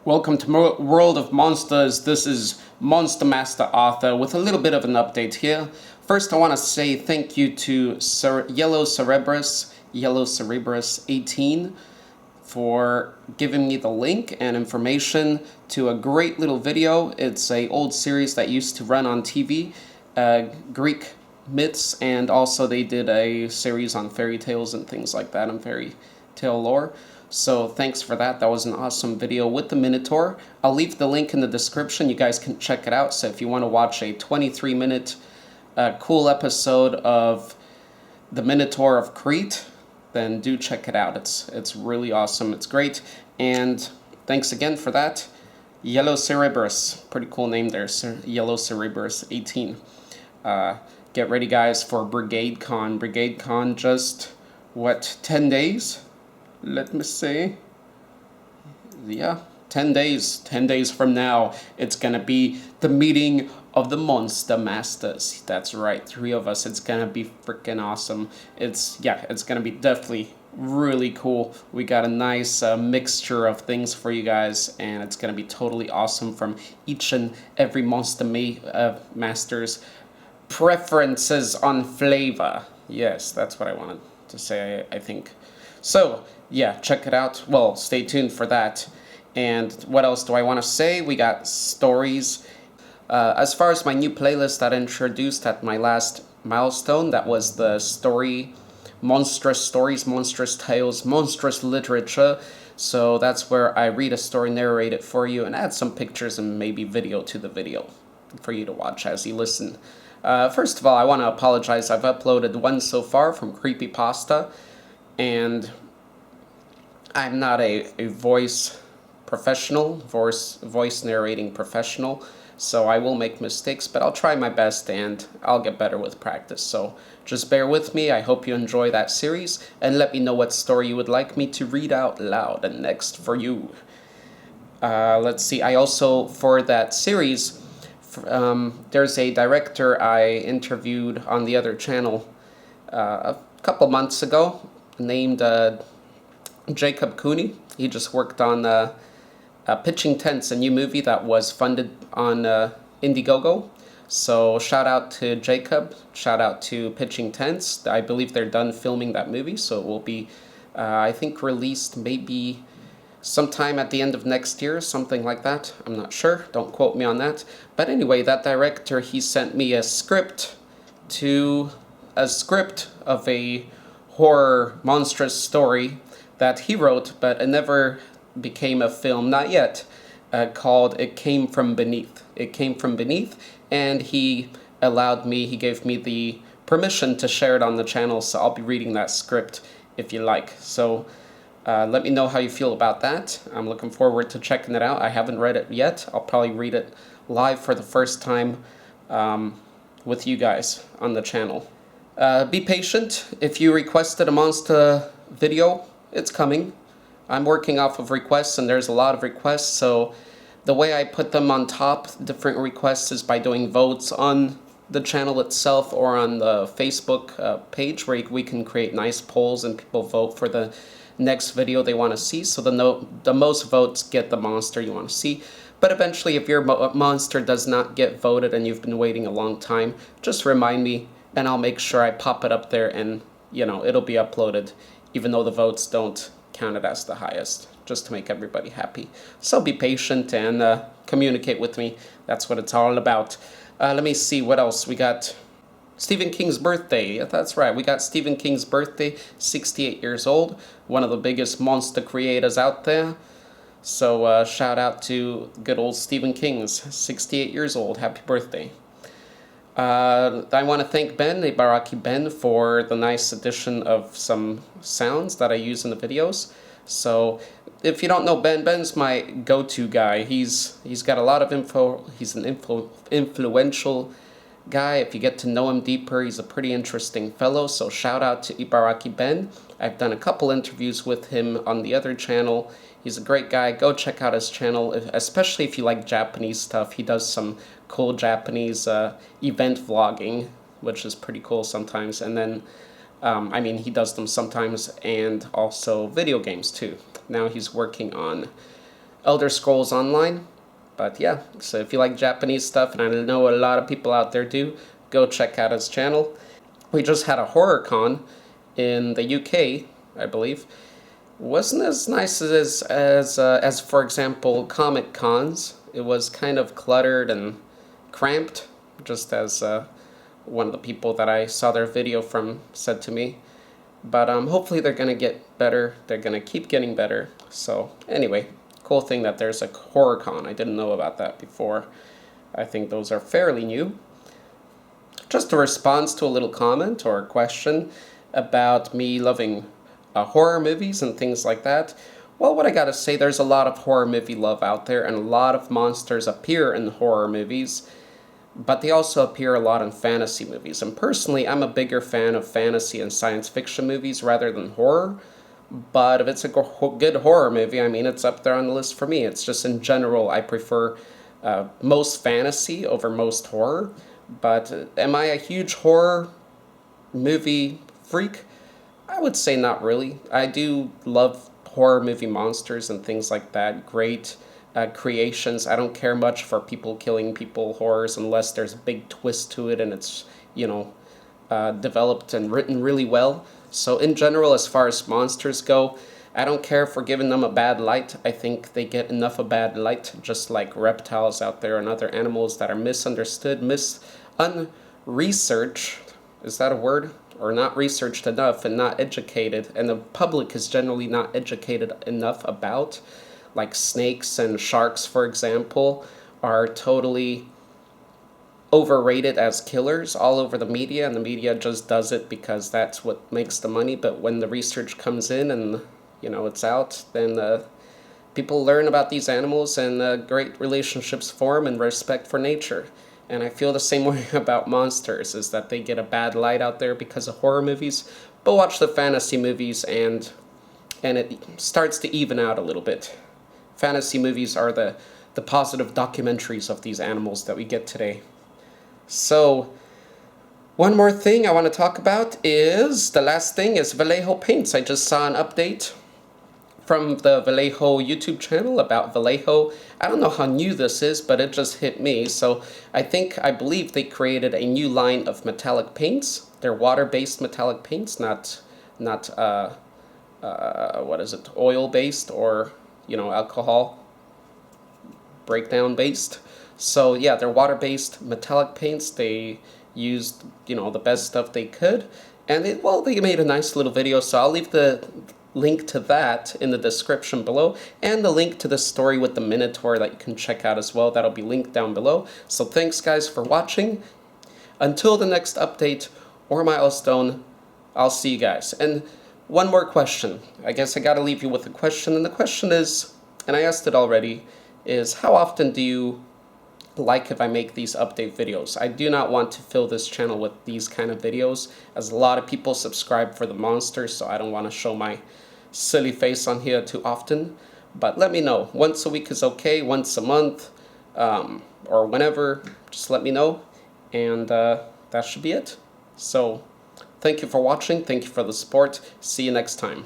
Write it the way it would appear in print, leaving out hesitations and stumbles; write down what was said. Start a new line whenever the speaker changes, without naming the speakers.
Welcome to World of Monsters. This is Monster Master Arthur with a little bit of an update here. First, I want to say thank you to Yellow Cerebrus 18 for giving me the link and information to a great little video. It's a old series that used to run on TV, Greek myths, and also they did a series on fairy tales and things like that and fairy tale lore. So thanks for that. That was an awesome video with the Minotaur. I'll leave the link in the description. You guys can check it out. So if you want to watch a 23-minute cool episode of the Minotaur of Crete, then do check it out. It's really awesome. It's great. And thanks again for that. Yellow Cerebrus. Pretty cool name there. Yellow Cerebrus 18. Get ready, guys, for BrigadeCon. BrigadeCon just, 10 days? Let me see. Yeah, 10 days. 10 days from now, it's gonna be the meeting of the Monster Masters. That's right, 3 of us. It's gonna be freaking awesome. It's gonna be definitely really cool. We got a nice mixture of things for you guys, and it's gonna be totally awesome from each and every Monster Master's preferences on flavor. Yes, that's what I wanted to say, I think. So, yeah, check it out. Well, stay tuned for that. And what else do I want to say? We got stories. As far as my new playlist that I introduced at my last milestone, that was the story, monstrous stories, monstrous tales, monstrous literature. So that's where I read a story, narrate it for you, and add some pictures and maybe video to the video for you to watch as you listen. First of all, I want to apologize. I've uploaded one so far from Creepypasta, and I'm not a voice professional, voice narrating professional, so I will make mistakes, but I'll try my best and I'll get better with practice. So just bear with me. I hope you enjoy that series, and let me know what story you would like me to read out loud and next for you. Let's see, I also, for that series, there's a director I interviewed on the other channel a couple months ago named Jacob Cooney. He just worked on Pitching Tents, a new movie that was funded on Indiegogo. So shout out to Jacob, shout out to Pitching Tents. I believe they're done filming that movie, so it will be, I think, released maybe sometime at the end of next year, something like that. I'm not sure, don't quote me on that. But anyway, that director, he sent me a script of a horror monstrous story that he wrote, but it never became a film, not yet, called It Came From Beneath. It Came From Beneath, and he gave me the permission to share it on the channel, so I'll be reading that script if you like. So let me know how you feel about that. I'm looking forward to checking it out. I haven't read it yet. I'll probably read it live for the first time with you guys on the channel. Be patient. If you requested a monster video, it's coming. I'm working off of requests, and there's a lot of requests, so the way I put them on top, different requests, is by doing votes on the channel itself or on the Facebook page, where we can create nice polls and people vote for the next video they want to see. So the most votes get the monster you want to see. But eventually, if your monster does not get voted and you've been waiting a long time, just remind me, and I'll make sure I pop it up there, and it'll be uploaded, even though the votes don't count it as the highest, just to make everybody happy. So be patient and communicate with me. That's what it's all about. Let me see what else. We got Stephen King's birthday. Yeah, that's right. We got Stephen King's birthday, 68 years old, one of the biggest monster creators out there. So shout out to good old Stephen King's 68 years old. Happy birthday. I want to thank Ben, Ibaraki Ben, for the nice addition of some sounds that I use in the videos. So if you don't know Ben, Ben's my go-to guy. He's got a lot of info. He's an influential guy. If you get to know him deeper, he's a pretty interesting fellow. So shout out to Ibaraki Ben. I've done a couple interviews with him on the other channel. He's a great guy. Go check out his channel, especially if you like Japanese stuff. He does some cool Japanese event vlogging, which is pretty cool sometimes. And then, he does them sometimes, and also video games too. Now he's working on Elder Scrolls Online. But yeah, so if you like Japanese stuff, and I know a lot of people out there do, go check out his channel. We just had a horror con in the UK, I believe. Wasn't as nice as for example comic cons. It was kind of cluttered and cramped, just as one of the people that I saw their video from said to me. But hopefully they're gonna get better. They're gonna keep getting better. So anyway, cool thing that there's a horror con. I didn't know about that before. I think those are fairly new. Just a response to a little comment or a question about me loving horror movies and things like that. Well, what I gotta say, there's a lot of horror movie love out there, and a lot of monsters appear in horror movies, but they also appear a lot in fantasy movies. And personally, I'm a bigger fan of fantasy and science fiction movies rather than horror. But if it's a good horror movie, I mean, it's up there on the list for me. It's just in general, I prefer most fantasy over most horror. But am I a huge horror movie freak? I would say not really. I do love horror movie monsters and things like that. Great creations. I don't care much for people killing people horrors unless there's a big twist to it and it's, you know, developed and written really well. So in general, as far as monsters go, I don't care for giving them a bad light. I think they get enough of bad light, just like reptiles out there and other animals that are misunderstood, unresearched, is that a word? Or not researched enough and not educated, and the public is generally not educated enough about, like snakes and sharks, for example, are totally overrated as killers all over the media, and the media just does it because that's what makes the money. But when the research comes in and, you know, it's out, then people learn about these animals and great relationships form and respect for nature. And I feel the same way about monsters, is that they get a bad light out there because of horror movies. But watch the fantasy movies and it starts to even out a little bit. Fantasy movies are the positive documentaries of these animals that we get today. So, one more thing I want to talk about is, the last thing is Vallejo paints. I just saw an update from the Vallejo YouTube channel about Vallejo. I don't know how new this is, but it just hit me. So I believe they created a new line of metallic paints. They're water-based metallic paints, not what is it, oil-based or, you know, alcohol breakdown based. So yeah, they're water-based metallic paints. They used, you know, the best stuff they could, and they made a nice little video. So I'll leave the link to that in the description below, and the link to the story with the minotaur that you can check out as well. That'll be linked down below. So thanks guys for watching. Until the next update or milestone, I'll see you guys. And one more question. I guess I gotta leave you with a question, and the question is, and I asked it already, is how often do you like if I make these update videos? I do not want to fill this channel with these kind of videos, as a lot of people subscribe for the monsters, so I don't want to show my silly face on here too often. But let me know. Once a week is okay, once a month, or whenever, just let me know, and that should be it. So thank you for watching, thank you for the support, see you next time.